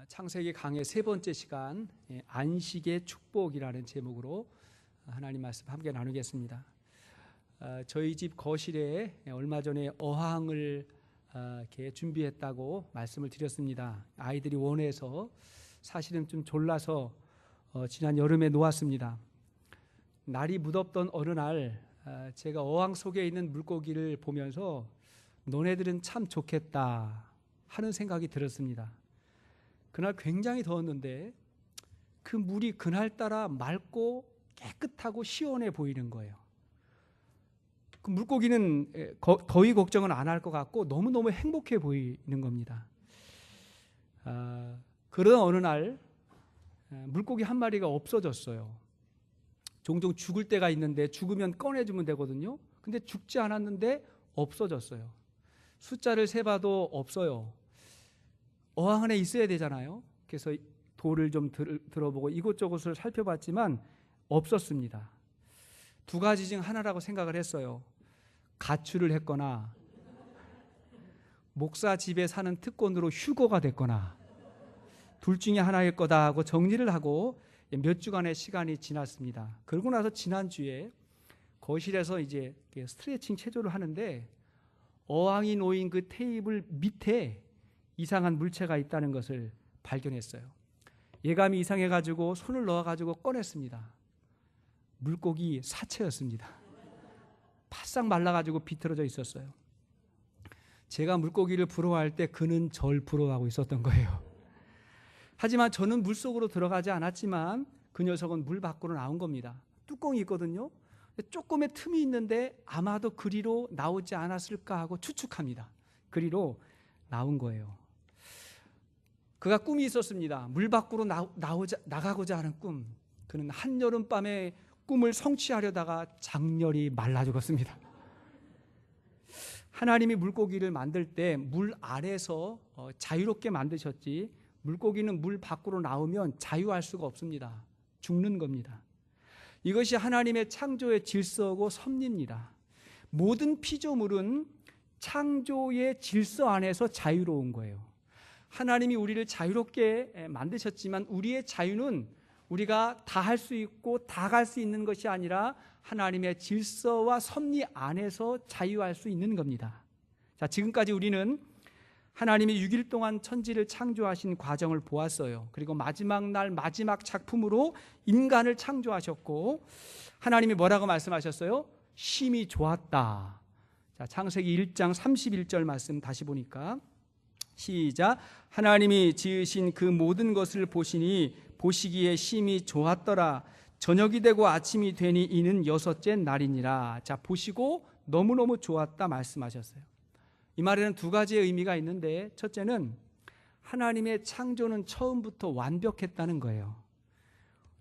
창세기 강의 세 번째 시간, 안식의 축복이라는 제목으로 하나님 말씀 함께 나누겠습니다. 저희 집 거실에 얼마 전에 어항을 이렇게 준비했다고 말씀을 드렸습니다. 아이들이 원해서 사실은 좀 졸라서 지난 여름에 놓았습니다. 날이 무덥던 어느 날 제가 어항 속에 있는 물고기를 보면서 너네들은 참 좋겠다 하는 생각이 들었습니다. 그날 굉장히 더웠는데 그 물이 그날따라 맑고 깨끗하고 시원해 보이는 거예요. 그 물고기는 더위 걱정은 안 할 것 같고 너무너무 행복해 보이는 겁니다. 그러던 어느 날 물고기 한 마리가 없어졌어요. 종종 죽을 때가 있는데 죽으면 꺼내주면 되거든요. 근데 죽지 않았는데 없어졌어요. 숫자를 세봐도 없어요. 어항 안에 있어야 되잖아요. 그래서 돌을 좀 들어보고 이곳저곳을 살펴봤지만 없었습니다. 두 가지 중 하나라고 생각을 했어요. 가출을 했거나 목사 집에 사는 특권으로 휴거가 됐거나 둘 중에 하나일 거다 하고 정리를 하고 몇 주간의 시간이 지났습니다. 그러고 나서 지난주에 거실에서 이제 스트레칭 체조를 하는데 어항이 놓인 그 테이블 밑에 이상한 물체가 있다는 것을 발견했어요. 예감이 이상해가지고 손을 넣어가지고 꺼냈습니다. 물고기 사체였습니다. 바싹 말라가지고 비틀어져 있었어요. 제가 물고기를 부러워할 때 그는 절 부러워하고 있었던 거예요. 하지만 저는 물속으로 들어가지 않았지만 그 녀석은 물 밖으로 나온 겁니다. 뚜껑이 있거든요. 조금의 틈이 있는데 아마도 그리로 나오지 않았을까 하고 추측합니다. 그리로 나온 거예요. 그가 꿈이 있었습니다. 물 밖으로 나가고자 하는 꿈. 그는 한여름밤에 꿈을 성취하려다가 장렬히 말라 죽었습니다. 하나님이 물고기를 만들 때 물 아래서 자유롭게 만드셨지 물고기는 물 밖으로 나오면 자유할 수가 없습니다. 죽는 겁니다. 이것이 하나님의 창조의 질서고 섭리입니다. 모든 피조물은 창조의 질서 안에서 자유로운 거예요. 하나님이 우리를 자유롭게 만드셨지만 우리의 자유는 우리가 다 할 수 있고 다 갈 수 있는 것이 아니라 하나님의 질서와 섭리 안에서 자유할 수 있는 겁니다. 자, 지금까지 우리는 하나님이 6일 동안 천지를 창조하신 과정을 보았어요. 그리고 마지막 날 마지막 작품으로 인간을 창조하셨고 하나님이 뭐라고 말씀하셨어요? 심히 좋았다. 자, 창세기 1장 31절 말씀 다시 보니까 시작. 하나님이 지으신 그 모든 것을 보시니 보시기에 심히 좋았더라. 저녁이 되고 아침이 되니 이는 여섯째 날이니라. 자, 보시고 너무너무 좋았다 말씀하셨어요. 이 말에는 두 가지의 의미가 있는데 첫째는 하나님의 창조는 처음부터 완벽했다는 거예요.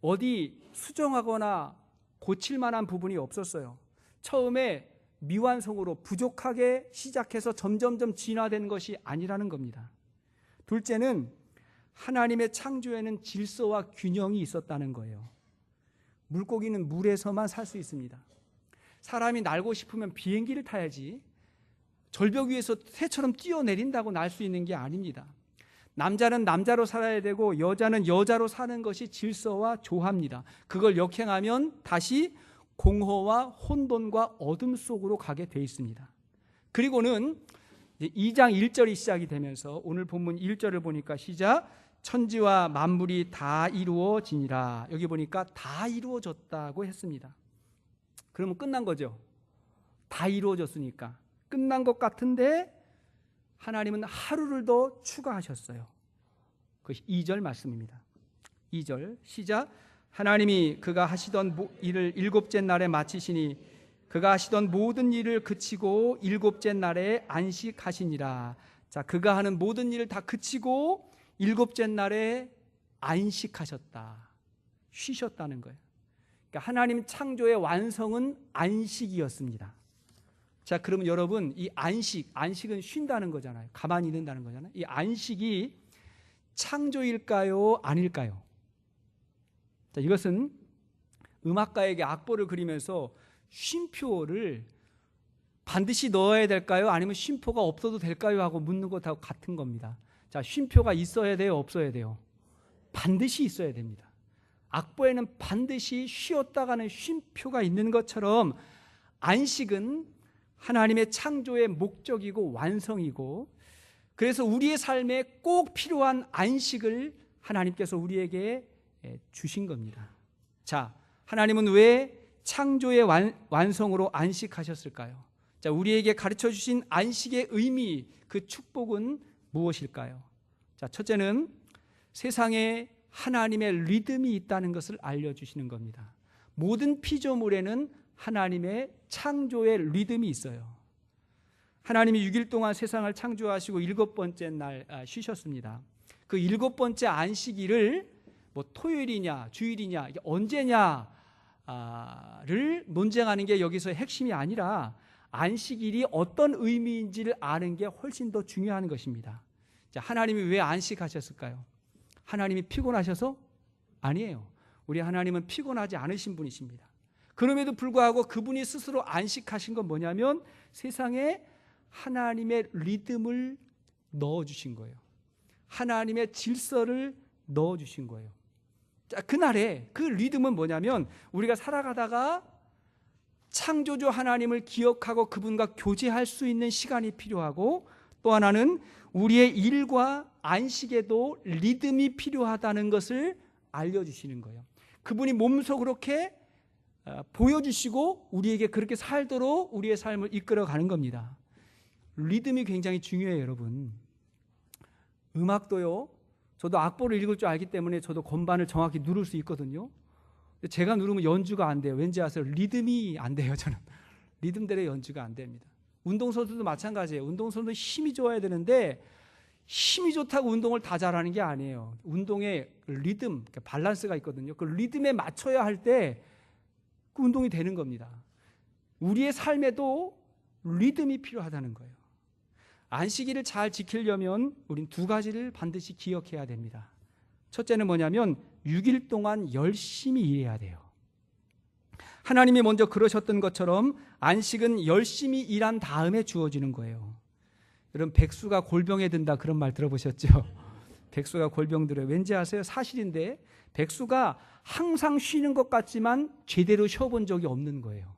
어디 수정하거나 고칠 만한 부분이 없었어요. 처음에 미완성으로 부족하게 시작해서 점점점 진화된 것이 아니라는 겁니다. 둘째는 하나님의 창조에는 질서와 균형이 있었다는 거예요. 물고기는 물에서만 살 수 있습니다. 사람이 날고 싶으면 비행기를 타야지 절벽 위에서 새처럼 뛰어내린다고 날 수 있는 게 아닙니다. 남자는 남자로 살아야 되고 여자는 여자로 사는 것이 질서와 조화입니다. 그걸 역행하면 다시 공허와 혼돈과 어둠 속으로 가게 돼 있습니다. 그리고는 2장 1절이 시작이 되면서 오늘 본문 1절을 보니까 시작. 천지와 만물이 다 이루어지니라. 여기 보니까 다 이루어졌다고 했습니다. 그러면 끝난 거죠. 다 이루어졌으니까 끝난 것 같은데 하나님은 하루를 더 추가하셨어요. 그것이 2절 말씀입니다. 2절 시작. 하나님이 그가 하시던 일을 일곱째 날에 마치시니 그가 하시던 모든 일을 그치고 일곱째 날에 안식하시니라. 자, 그가 하는 모든 일을 다 그치고 일곱째 날에 안식하셨다. 쉬셨다는 거예요. 그러니까 하나님 창조의 완성은 안식이었습니다. 자, 그러면 여러분 이 안식은 쉰다는 거잖아요. 가만히 있는다는 거잖아요. 이 안식이 창조일까요? 아닐까요? 자, 이것은 음악가에게 악보를 그리면서 쉼표를 반드시 넣어야 될까요? 아니면 쉼표가 없어도 될까요? 하고 묻는 것하고 같은 겁니다. 자, 자, 쉼표가 있어야 돼요, 없어야 돼요? 반드시 있어야 됩니다. 악보에는 반드시 쉬었다가는 쉼표가 있는 것처럼 안식은 하나님의 창조의 목적이고 완성이고, 그래서 우리의 삶에 꼭 필요한 안식을 하나님께서 우리에게 주신 겁니다. 자, 하나님은 왜 창조의 완성으로 안식하셨을까요? 자, 우리에게 가르쳐 주신 안식의 의미, 그 축복은 무엇일까요? 자, 첫째는 세상에 하나님의 리듬이 있다는 것을 알려주시는 겁니다. 모든 피조물에는 하나님의 창조의 리듬이 있어요. 하나님이 6일 동안 세상을 창조하시고 7번째 날 쉬셨습니다. 그 7번째 안식일을 뭐 토요일이냐 주일이냐 언제냐를 논쟁하는 게 여기서 핵심이 아니라 안식일이 어떤 의미인지를 아는 게 훨씬 더 중요한 것입니다. 자, 하나님이 왜 안식하셨을까요? 하나님이 피곤하셔서? 아니에요. 우리 하나님은 피곤하지 않으신 분이십니다. 그럼에도 불구하고 그분이 스스로 안식하신 건 뭐냐면 세상에 하나님의 리듬을 넣어주신 거예요. 하나님의 질서를 넣어주신 거예요. 자, 그날에 그 리듬은 뭐냐면 우리가 살아가다가 창조주 하나님을 기억하고 그분과 교제할 수 있는 시간이 필요하고, 또 하나는 우리의 일과 안식에도 리듬이 필요하다는 것을 알려주시는 거예요. 그분이 몸소 그렇게 보여주시고 우리에게 그렇게 살도록 우리의 삶을 이끌어가는 겁니다. 리듬이 굉장히 중요해요, 여러분. 음악도요, 저도 악보를 읽을 줄 알기 때문에 저도 건반을 정확히 누를 수 있거든요. 제가 누르면 연주가 안 돼요. 왠지 아세요? 리듬이 안 돼요. 저는 리듬대로 연주가 안 됩니다. 운동선수도 마찬가지예요. 운동선수도 힘이 좋아야 되는데 힘이 좋다고 운동을 다 잘하는 게 아니에요. 운동에 리듬, 밸런스가 있거든요. 그 리듬에 맞춰야 할 때 그 운동이 되는 겁니다. 우리의 삶에도 리듬이 필요하다는 거예요. 안식일을 잘 지키려면 우린 두 가지를 반드시 기억해야 됩니다. 첫째는 뭐냐면 6일 동안 열심히 일해야 돼요. 하나님이 먼저 그러셨던 것처럼 안식은 열심히 일한 다음에 주어지는 거예요. 여러분, 백수가 골병에 든다 그런 말 들어보셨죠? 백수가 골병 들어요. 왠지 아세요? 사실인데 백수가 항상 쉬는 것 같지만 제대로 쉬어본 적이 없는 거예요.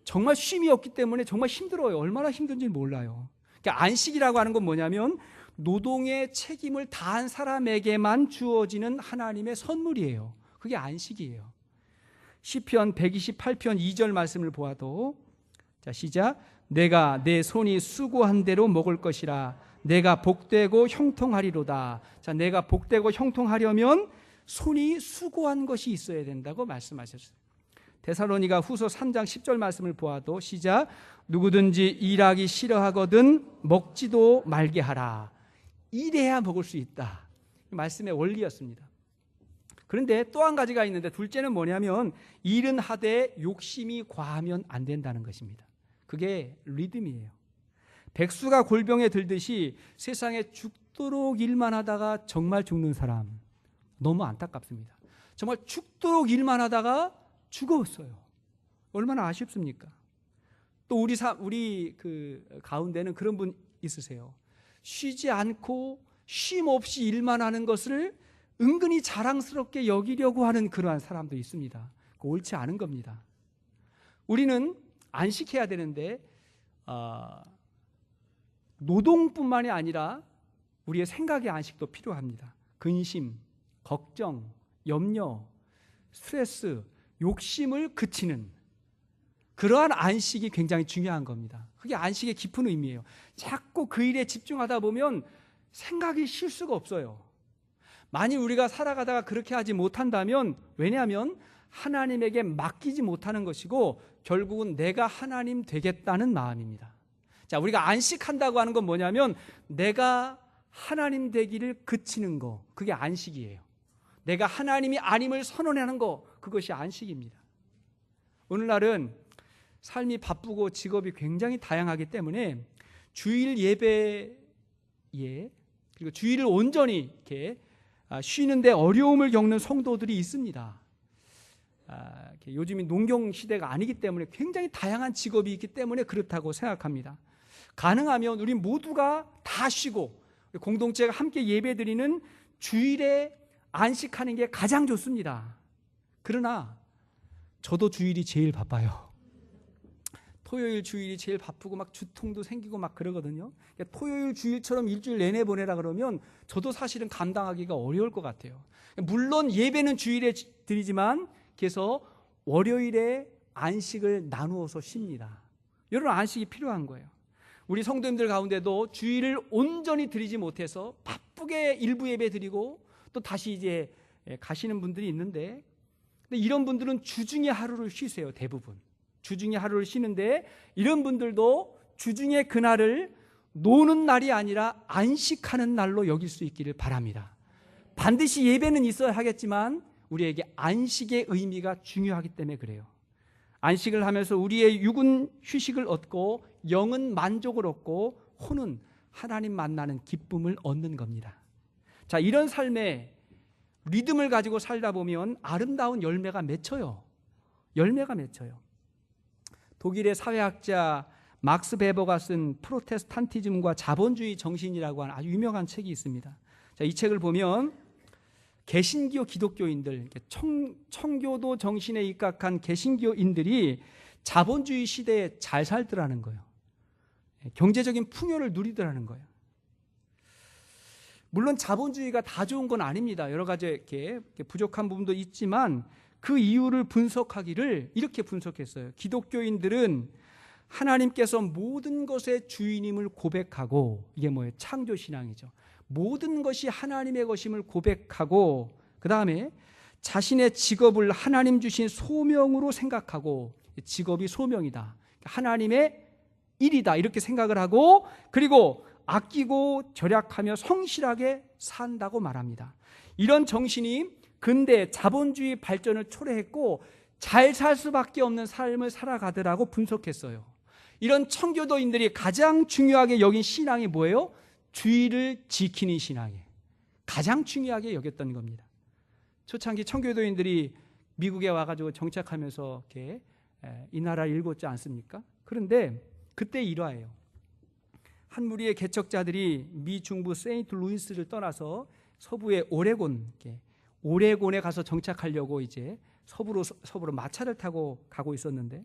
정말 쉼이 없기 때문에 정말 힘들어요. 얼마나 힘든지 몰라요. 그러니까 안식이라고 하는 건 뭐냐면 노동의 책임을 다한 사람에게만 주어지는 하나님의 선물이에요. 그게 안식이에요. 시편 128편 2절 말씀을 보아도, 자, 시작. 내가 내 손이 수고한 대로 먹을 것이라. 내가 복되고 형통하리로다. 자, 내가 복되고 형통하려면 손이 수고한 것이 있어야 된다고 말씀하셨어요. 데살로니가 후서 3장 10절 말씀을 보아도, 시작. 누구든지 일하기 싫어하거든 먹지도 말게 하라. 일해야 먹을 수 있다. 말씀의 원리였습니다. 그런데 또 한 가지가 있는데, 둘째는 뭐냐면 일은 하되 욕심이 과하면 안 된다는 것입니다. 그게 리듬이에요. 백수가 골병에 들듯이 세상에 죽도록 일만 하다가 정말 죽는 사람 너무 안타깝습니다. 정말 죽도록 일만 하다가 죽었어요. 얼마나 아쉽습니까? 또 우리 그 가운데는 그런 분 있으세요. 쉬지 않고 쉼 없이 일만 하는 것을 은근히 자랑스럽게 여기려고 하는 그러한 사람도 있습니다. 그거 옳지 않은 겁니다. 우리는 안식해야 되는데 노동뿐만이 아니라 우리의 생각의 안식도 필요합니다. 근심, 걱정, 염려, 스트레스, 욕심을 그치는 그러한 안식이 굉장히 중요한 겁니다. 그게 안식의 깊은 의미예요. 자꾸 그 일에 집중하다 보면 생각이 쉴 수가 없어요. 만일 우리가 살아가다가 그렇게 하지 못한다면, 왜냐하면 하나님에게 맡기지 못하는 것이고 결국은 내가 하나님 되겠다는 마음입니다. 자, 우리가 안식한다고 하는 건 뭐냐면 내가 하나님 되기를 그치는 거, 그게 안식이에요. 내가 하나님이 아님을 선언하는 거, 그것이 안식입니다. 오늘날은 삶이 바쁘고 직업이 굉장히 다양하기 때문에 주일 예배에, 그리고 주일을 온전히 이렇게 쉬는데 어려움을 겪는 성도들이 있습니다. 요즘이 농경 시대가 아니기 때문에 굉장히 다양한 직업이 있기 때문에 그렇다고 생각합니다. 가능하면 우리 모두가 다 쉬고 공동체가 함께 예배드리는 주일에 안식하는 게 가장 좋습니다. 그러나 저도 주일이 제일 바빠요. 토요일 주일이 제일 바쁘고 막 주통도 생기고 막 그러거든요. 토요일 주일처럼 일주일 내내 보내라 그러면 저도 사실은 감당하기가 어려울 것 같아요. 물론 예배는 주일에 드리지만 그래서 월요일에 안식을 나누어서 쉽니다. 이런 안식이 필요한 거예요. 우리 성도님들 가운데도 주일을 온전히 드리지 못해서 바쁘게 일부 예배 드리고 또 다시 이제 가시는 분들이 있는데, 근데 이런 분들은 주중에 하루를 쉬세요. 대부분 주중에 하루를 쉬는데, 이런 분들도 주중에 그날을 노는 날이 아니라 안식하는 날로 여길 수 있기를 바랍니다. 반드시 예배는 있어야 하겠지만 우리에게 안식의 의미가 중요하기 때문에 그래요. 안식을 하면서 우리의 육은 휴식을 얻고 영은 만족을 얻고 혼은 하나님 만나는 기쁨을 얻는 겁니다. 자, 이런 삶의 리듬을 가지고 살다 보면 아름다운 열매가 맺혀요. 열매가 맺혀요. 독일의 사회학자 막스 베버가 쓴 프로테스탄티즘과 자본주의 정신이라고 하는 아주 유명한 책이 있습니다. 자, 이 책을 보면 개신교 기독교인들, 청교도 정신에 입각한 개신교인들이 자본주의 시대에 잘 살더라는 거예요. 경제적인 풍요를 누리더라는 거예요. 물론 자본주의가 다 좋은 건 아닙니다. 여러 가지 이렇게 부족한 부분도 있지만 그 이유를 분석하기를 이렇게 분석했어요. 기독교인들은 하나님께서 모든 것의 주인임을 고백하고, 이게 뭐예요? 창조신앙이죠. 모든 것이 하나님의 것임을 고백하고, 그 다음에 자신의 직업을 하나님 주신 소명으로 생각하고, 직업이 소명이다, 하나님의 일이다, 이렇게 생각을 하고, 그리고 아끼고 절약하며 성실하게 산다고 말합니다. 이런 정신이 근대 자본주의 발전을 초래했고 잘 살 수밖에 없는 삶을 살아가더라고 분석했어요. 이런 청교도인들이 가장 중요하게 여긴 신앙이 뭐예요? 주의를 지키는 신앙이에요. 가장 중요하게 여겼던 겁니다. 초창기 청교도인들이 미국에 와가지고 정착하면서 이렇게 이 나라를 일궜지 않습니까? 그런데 그때 일화예요. 한 무리의 개척자들이 미 중부 세인트루이스를 떠나서 서부의 오레곤에 가서 정착하려고 이제 서부로 마차를 타고 가고 있었는데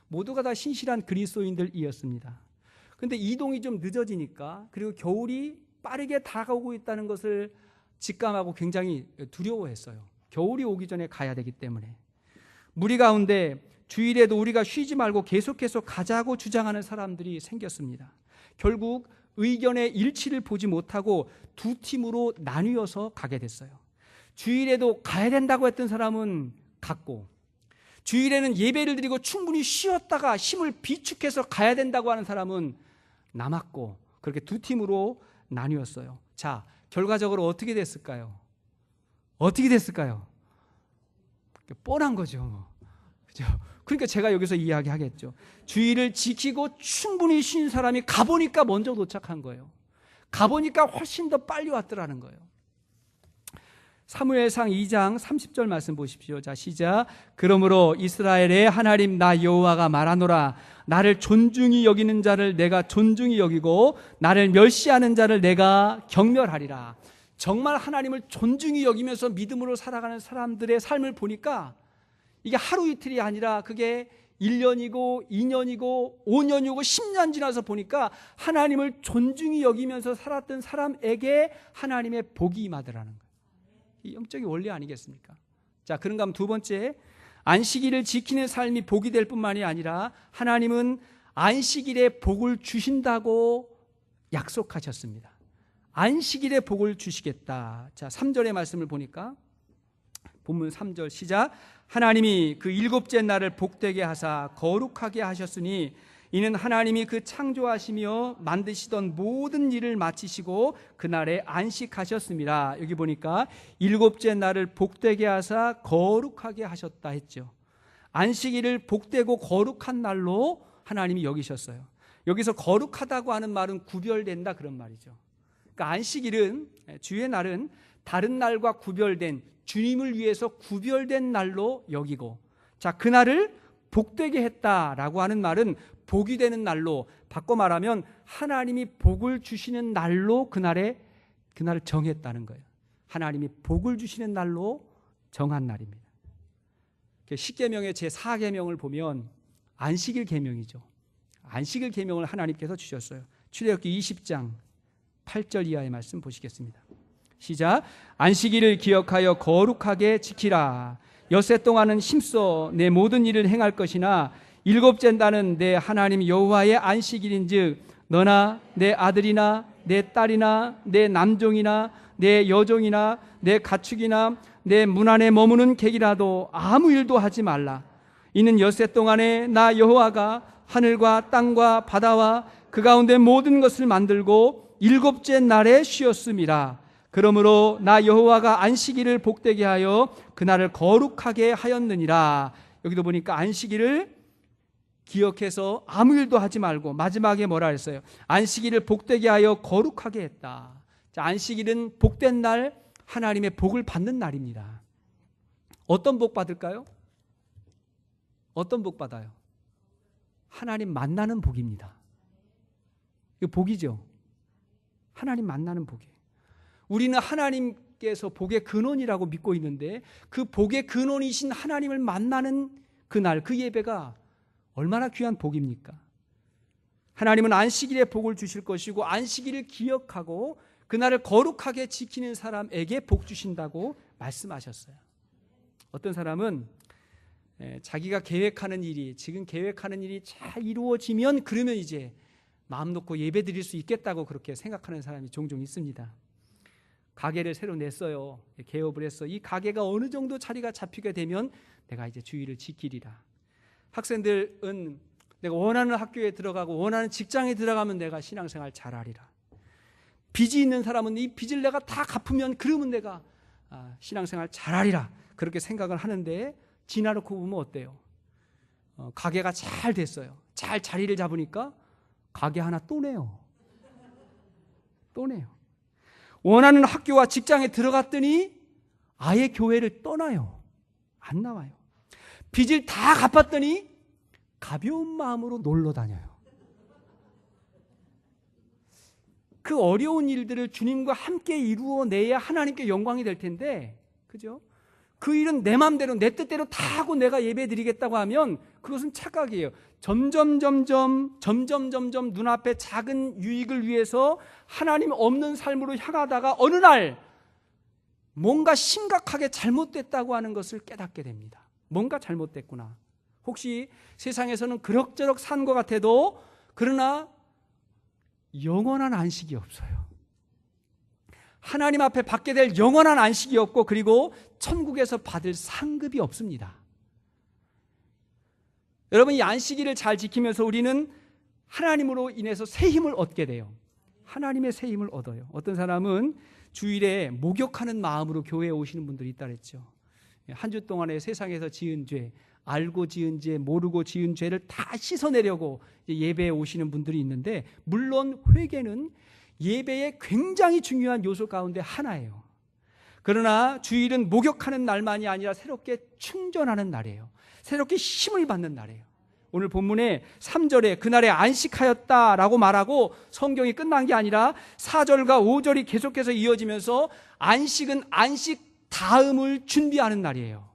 모두가 다 신실한 그리스도인들이었습니다. 그런데 이동이 좀 늦어지니까, 그리고 겨울이 빠르게 다가오고 있다는 것을 직감하고 굉장히 두려워했어요. 겨울이 오기 전에 가야 되기 때문에. 무리 가운데 주일에도 우리가 쉬지 말고 계속해서 가자고 주장하는 사람들이 생겼습니다. 결국 의견의 일치를 보지 못하고 두 팀으로 나뉘어서 가게 됐어요. 주일에도 가야 된다고 했던 사람은 갔고, 주일에는 예배를 드리고 충분히 쉬었다가 힘을 비축해서 가야 된다고 하는 사람은 남았고, 그렇게 두 팀으로 나뉘었어요. 자, 결과적으로 어떻게 됐을까요? 어떻게 됐을까요? 뻔한 거죠. 그죠? 그러니까 제가 여기서 이야기하겠죠. 주일을 지키고 충분히 쉰 사람이 가보니까 먼저 도착한 거예요. 가보니까 훨씬 더 빨리 왔더라는 거예요. 사무엘상 2장 30절 말씀 보십시오. 자, 시작. 그러므로 이스라엘의 하나님 나 여호와가 말하노라. 나를 존중히 여기는 자를 내가 존중히 여기고 나를 멸시하는 자를 내가 경멸하리라. 정말 하나님을 존중히 여기면서 믿음으로 살아가는 사람들의 삶을 보니까 이게 하루 이틀이 아니라 그게 1년이고 2년이고 5년이고 10년 지나서 보니까 하나님을 존중히 여기면서 살았던 사람에게 하나님의 복이 임하더라는 거예요. 이 영적인 원리 아니겠습니까? 자, 그런가 하면 두 번째, 안식일을 지키는 삶이 복이 될 뿐만이 아니라 하나님은 안식일에 복을 주신다고 약속하셨습니다. 안식일에 복을 주시겠다. 자, 3절의 말씀을 보니까 본문 3절 시작. 하나님이 그 일곱째 날을 복되게 하사 거룩하게 하셨으니 이는 하나님이 그 창조하시며 만드시던 모든 일을 마치시고 그날에 안식하셨습니다. 여기 보니까 일곱째 날을 복되게 하사 거룩하게 하셨다 했죠. 안식일을 복되고 거룩한 날로 하나님이 여기셨어요. 여기서 거룩하다고 하는 말은 구별된다 그런 말이죠. 그러니까 안식일은, 주의 날은 다른 날과 구별된, 주님을 위해서 구별된 날로 여기고, 자, 그날을 복되게 했다라고 하는 말은 복이 되는 날로, 바꿔 말하면 하나님이 복을 주시는 날로 그날에 그날을 정했다는 거예요. 하나님이 복을 주시는 날로 정한 날입니다. 십계명의 제4계명을 보면 안식일 계명이죠. 안식일 계명을 하나님께서 주셨어요. 출애굽기 20장 8절 이하의 말씀 보시겠습니다. 시작. 안식일을 기억하여 거룩하게 지키라. 엿새 동안은 힘써 내 모든 일을 행할 것이나 일곱째 날은 내 하나님 여호와의 안식일인즉 너나 내 아들이나 내 딸이나 내 남종이나 내 여종이나 내 가축이나 내 문 안에 머무는 객이라도 아무 일도 하지 말라. 이는 엿새 동안에 나 여호와가 하늘과 땅과 바다와 그 가운데 모든 것을 만들고 일곱째 날에 쉬었음이라. 그러므로 나 여호와가 안식일을 복되게 하여 그날을 거룩하게 하였느니라. 여기도 보니까 안식일을 기억해서 아무 일도 하지 말고 마지막에 뭐라 했어요? 안식일을 복되게 하여 거룩하게 했다. 자, 안식일은 복된 날, 하나님의 복을 받는 날입니다. 어떤 복 받을까요? 어떤 복 받아요? 하나님 만나는 복입니다. 이거 복이죠. 하나님 만나는 복이에요. 우리는 하나님께서 복의 근원이라고 믿고 있는데 그 복의 근원이신 하나님을 만나는 그날, 그 예배가 얼마나 귀한 복입니까? 하나님은 안식일에 복을 주실 것이고 안식일을 기억하고 그날을 거룩하게 지키는 사람에게 복 주신다고 말씀하셨어요. 어떤 사람은 자기가 계획하는 일이, 지금 계획하는 일이 잘 이루어지면 그러면 이제 마음 놓고 예배 드릴 수 있겠다고 그렇게 생각하는 사람이 종종 있습니다. 가게를 새로 냈어요. 개업을 했어. 이 가게가 어느 정도 자리가 잡히게 되면 내가 이제 주의를 지키리라. 학생들은 내가 원하는 학교에 들어가고 원하는 직장에 들어가면 내가 신앙생활 잘하리라. 빚이 있는 사람은 이 빚을 내가 다 갚으면 그러면 내가 신앙생활 잘하리라. 그렇게 생각을 하는데 지나놓고 보면 어때요? 가게가 잘 됐어요. 잘 자리를 잡으니까 가게 하나 또 내요. 또 내요. 원하는 학교와 직장에 들어갔더니 아예 교회를 떠나요. 안 나와요. 빚을 다 갚았더니 가벼운 마음으로 놀러 다녀요. 그 어려운 일들을 주님과 함께 이루어내야 하나님께 영광이 될 텐데, 그죠? 그 일은 내 마음대로 내 뜻대로 다 하고 내가 예배 드리겠다고 하면 그것은 착각이에요. 점점 눈앞에 작은 유익을 위해서 하나님 없는 삶으로 향하다가 어느 날 뭔가 심각하게 잘못됐다고 하는 것을 깨닫게 됩니다. 뭔가 잘못됐구나. 혹시 세상에서는 그럭저럭 산 것 같아도 그러나 영원한 안식이 없어요. 하나님 앞에 받게 될 영원한 안식이 없고 그리고 천국에서 받을 상급이 없습니다. 여러분, 이 안식일을 잘 지키면서 우리는 하나님으로 인해서 새 힘을 얻게 돼요. 하나님의 새 힘을 얻어요. 어떤 사람은 주일에 목욕하는 마음으로 교회에 오시는 분들이 있다 그랬죠. 한 주 동안에 세상에서 지은 죄, 알고 지은 죄, 모르고 지은 죄를 다 씻어내려고 예배에 오시는 분들이 있는데, 물론 회개는 예배의 굉장히 중요한 요소 가운데 하나예요. 그러나 주일은 목욕하는 날만이 아니라 새롭게 충전하는 날이에요. 새롭게 힘을 받는 날이에요. 오늘 본문에 3절에 그날에 안식하였다라고 말하고 성경이 끝난 게 아니라 4절과 5절이 계속해서 이어지면서 안식은 안식 다음을 준비하는 날이에요.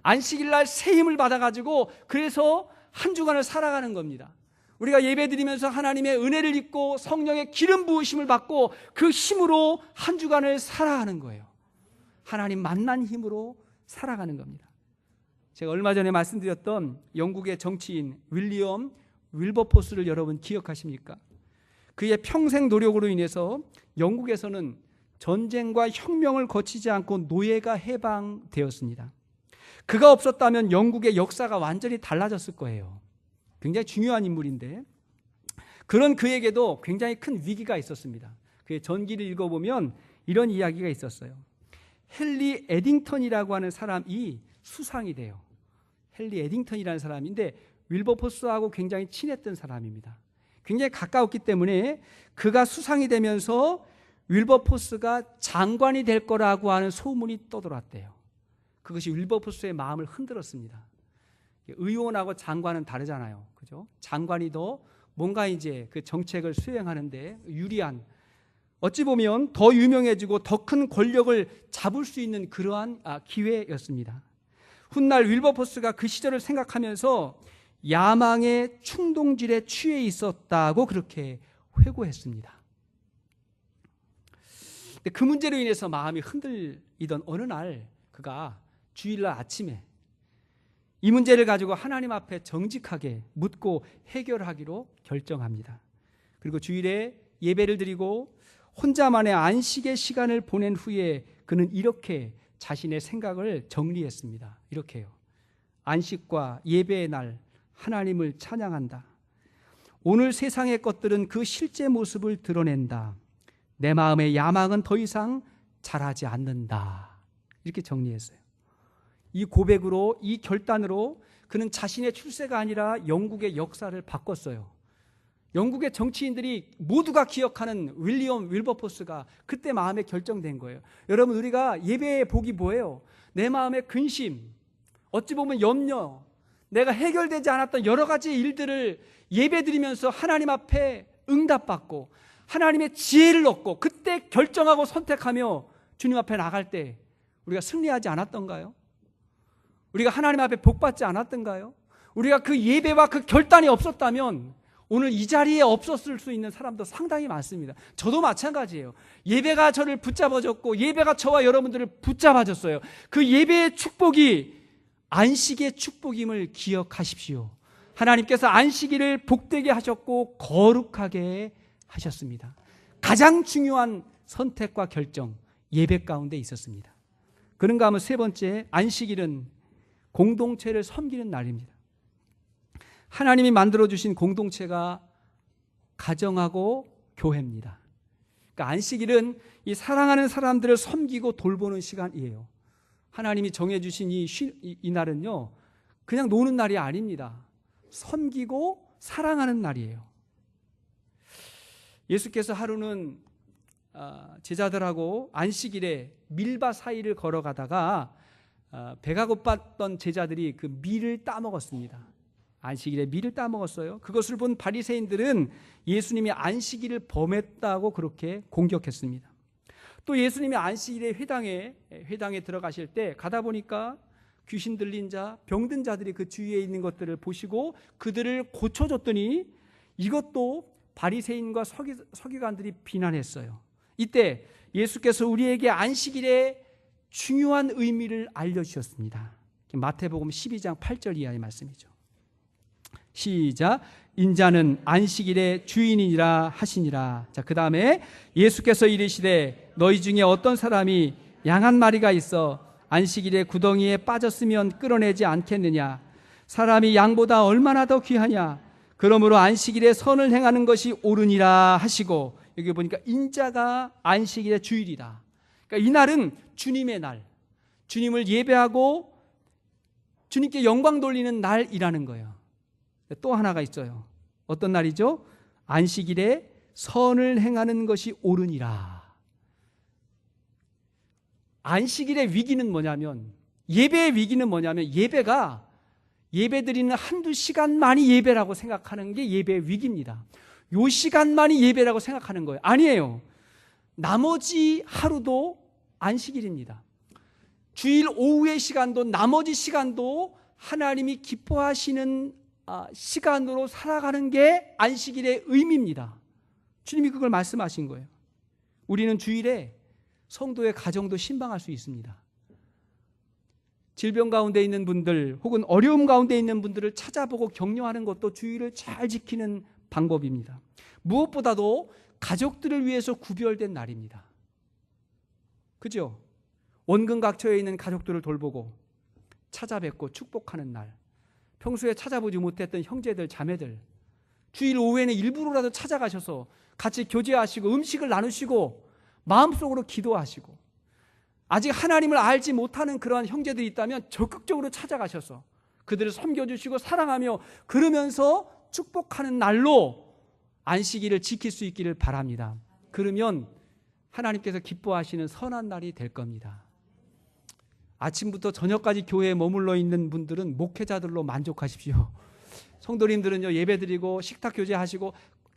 안식일 날 새 힘을 받아가지고 그래서 한 주간을 살아가는 겁니다. 우리가 예배드리면서 하나님의 은혜를 입고 성령의 기름 부으심을 받고 그 힘으로 한 주간을 살아가는 거예요. 하나님 만난 힘으로 살아가는 겁니다. 제가 얼마 전에 말씀드렸던 영국의 정치인 윌리엄 윌버포스를 여러분 기억하십니까? 그의 평생 노력으로 인해서 영국에서는 전쟁과 혁명을 거치지 않고 노예가 해방되었습니다. 그가 없었다면 영국의 역사가 완전히 달라졌을 거예요. 굉장히 중요한 인물인데 그런 그에게도 굉장히 큰 위기가 있었습니다. 그의 전기를 읽어보면 이런 이야기가 있었어요. 헨리 에딩턴이라고 하는 사람이 수상이 돼요. 헨리 에딩턴이라는 사람인데 윌버포스하고 굉장히 친했던 사람입니다. 굉장히 가까웠기 때문에 그가 수상이 되면서 윌버포스가 장관이 될 거라고 하는 소문이 떠돌았대요. 그것이 윌버포스의 마음을 흔들었습니다. 의원하고 장관은 다르잖아요. 그죠? 장관이 더 뭔가 이제 그 정책을 수행하는데 유리한 어찌 보면 더 유명해지고 더 큰 권력을 잡을 수 있는 그러한 기회였습니다. 훗날 윌버포스가 그 시절을 생각하면서 야망의 충동질에 취해 있었다고 그렇게 회고했습니다. 근데 그 문제로 인해서 마음이 흔들리던 어느 날 그가 주일날 아침에 이 문제를 가지고 하나님 앞에 정직하게 묻고 해결하기로 결정합니다. 그리고 주일에 예배를 드리고 혼자만의 안식의 시간을 보낸 후에 그는 이렇게 자신의 생각을 정리했습니다. 이렇게요. 안식과 예배의 날 하나님을 찬양한다. 오늘 세상의 것들은 그 실제 모습을 드러낸다. 내 마음의 야망은 더 이상 자라지 않는다. 이렇게 정리했어요. 이 고백으로, 이 결단으로 그는 자신의 출세가 아니라 영국의 역사를 바꿨어요. 영국의 정치인들이 모두가 기억하는 윌리엄 윌버포스가 그때 마음에 결정된 거예요. 여러분, 우리가 예배의 복이 뭐예요? 내 마음의 근심, 어찌 보면 염려, 내가 해결되지 않았던 여러 가지 일들을 예배드리면서 하나님 앞에 응답받고 하나님의 지혜를 얻고 그때 결정하고 선택하며 주님 앞에 나갈 때 우리가 승리하지 않았던가요? 우리가 하나님 앞에 복받지 않았던가요? 우리가 그 예배와 그 결단이 없었다면 오늘 이 자리에 없었을 수 있는 사람도 상당히 많습니다. 저도 마찬가지예요. 예배가 저를 붙잡아줬고 예배가 저와 여러분들을 붙잡아줬어요. 그 예배의 축복이 안식의 축복임을 기억하십시오. 하나님께서 안식일을 복되게 하셨고 거룩하게 하셨습니다. 가장 중요한 선택과 결정, 예배 가운데 있었습니다. 그런가 하면 세 번째, 안식일은 공동체를 섬기는 날입니다. 하나님이 만들어주신 공동체가 가정하고 교회입니다. 그러니까 안식일은 이 사랑하는 사람들을 섬기고 돌보는 시간이에요. 하나님이 정해주신 이 날은요, 그냥 노는 날이 아닙니다. 섬기고 사랑하는 날이에요. 예수께서 하루는 제자들하고 안식일에 밀밭 사이를 걸어가다가 배가 고팠던 제자들이 그 밀을 따먹었습니다. 안식일에 밀을 따먹었어요. 그것을 본 바리새인들은 예수님이 안식일을 범했다고 그렇게 공격했습니다. 또 예수님이 안식일에 회당에 들어가실 때 가다 보니까 귀신 들린 자, 병든 자들이 그 주위에 있는 것들을 보시고 그들을 고쳐줬더니 이것도 바리새인과 서기관들이 비난했어요. 이때 예수께서 우리에게 안식일의 중요한 의미를 알려주셨습니다. 마태복음 12장 8절 이하의 말씀이죠. 시작. 인자는 안식일의 주인이니라 하시니라. 자, 그 다음에 예수께서 이르시되 너희 중에 어떤 사람이 양 한 마리가 있어 안식일에 구덩이에 빠졌으면 끌어내지 않겠느냐. 사람이 양보다 얼마나 더 귀하냐. 그러므로 안식일에 선을 행하는 것이 옳으니라 하시고, 여기 보니까 인자가 안식일의 주일이다. 그러니까 이 날은 주님의 날, 주님을 예배하고 주님께 영광 돌리는 날이라는 거예요. 또 하나가 있어요. 어떤 날이죠? 안식일에 선을 행하는 것이 옳으니라. 안식일의 위기는 뭐냐면, 예배의 위기는 뭐냐면, 예배드리는 한두 시간만이 예배라고 생각하는 게 예배의 위기입니다. 요 시간만이 예배라고 생각하는 거예요. 아니에요. 나머지 하루도 안식일입니다. 주일 오후의 시간도, 나머지 시간도 하나님이 기뻐하시는 시간으로 살아가는 게 안식일의 의미입니다. 주님이 그걸 말씀하신 거예요. 우리는 주일에 성도의 가정도 신방할 수 있습니다. 질병 가운데 있는 분들 혹은 어려움 가운데 있는 분들을 찾아보고 격려하는 것도 주일을 잘 지키는 방법입니다. 무엇보다도 가족들을 위해서 구별된 날입니다. 그죠? 원근각처에 있는 가족들을 돌보고 찾아뵙고 축복하는 날, 평소에 찾아보지 못했던 형제들, 자매들, 주일 오후에는 일부러라도 찾아가셔서 같이 교제하시고 음식을 나누시고 마음속으로 기도하시고, 아직 하나님을 알지 못하는 그러한 형제들이 있다면 적극적으로 찾아가셔서 그들을 섬겨주시고 사랑하며 그러면서 축복하는 날로 안식일을 지킬 수 있기를 바랍니다. 그러면 하나님께서 기뻐하시는 선한 날이 될 겁니다. 아침부터 저녁까지 교회에 머물러 있는 분들은 목회자들로 만족하십시오. 성도님들은요, 예배드리고 식탁 교제하시고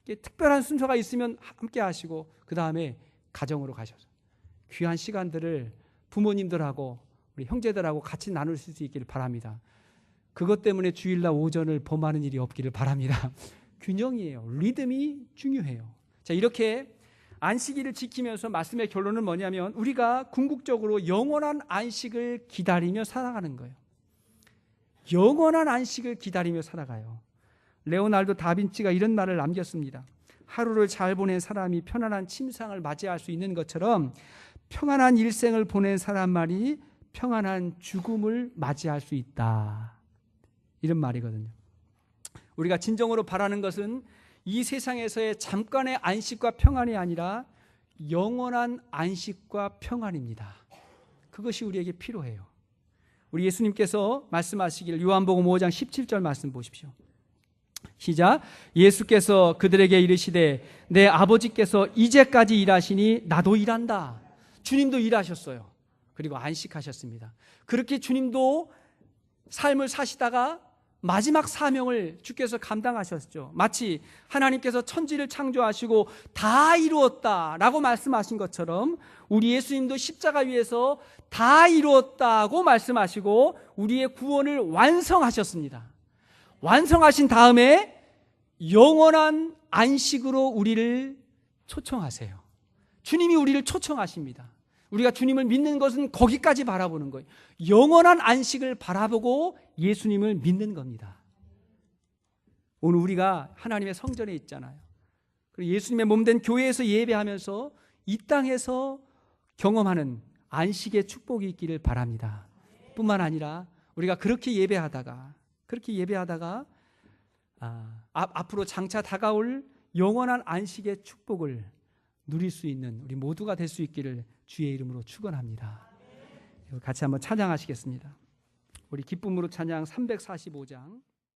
특별한 순서가 있으면 함께 하시고, 그 다음에 가정으로 가셔서 귀한 시간들을 부모님들하고 우리 형제들하고 같이 나눌 수 있기를 바랍니다. 그것 때문에 주일날 오전을 범하는 일이 없기를 바랍니다. 균형이에요. 리듬이 중요해요. 자, 이렇게 안식일을 지키면서 말씀의 결론은 뭐냐면 우리가 궁극적으로 영원한 안식을 기다리며 살아가는 거예요. 영원한 안식을 기다리며 살아가요. 레오나르도 다빈치가 이런 말을 남겼습니다. 하루를 잘 보낸 사람이 편안한 침상을 맞이할 수 있는 것처럼 평안한 일생을 보낸 사람만이 평안한 죽음을 맞이할 수 있다. 이런 말이거든요. 우리가 진정으로 바라는 것은 이 세상에서의 잠깐의 안식과 평안이 아니라 영원한 안식과 평안입니다. 그것이 우리에게 필요해요. 우리 예수님께서 말씀하시길 요한복음 5장 17절 말씀 보십시오. 시작. 예수께서 그들에게 이르시되 내 아버지께서 이제까지 일하시니 나도 일한다. 주님도 일하셨어요. 그리고 안식하셨습니다. 그렇게 주님도 삶을 사시다가 마지막 사명을 주께서 감당하셨죠. 마치 하나님께서 천지를 창조하시고 다 이루었다라고 말씀하신 것처럼 우리 예수님도 십자가 위에서 다 이루었다고 말씀하시고 우리의 구원을 완성하셨습니다. 완성하신 다음에 영원한 안식으로 우리를 초청하세요. 주님이 우리를 초청하십니다. 우리가 주님을 믿는 것은 거기까지 바라보는 거예요. 영원한 안식을 바라보고 예수님을 믿는 겁니다. 오늘 우리가 하나님의 성전에 있잖아요. 그리고 예수님의 몸된 교회에서 예배하면서 이 땅에서 경험하는 안식의 축복이 있기를 바랍니다. 뿐만 아니라 우리가 그렇게 예배하다가 앞으로 장차 다가올 영원한 안식의 축복을 누릴 수 있는 우리 모두가 될 수 있기를 주의 이름으로 축원합니다. 같이 한번 찬양하시겠습니다. 우리 기쁨으로 찬양 345장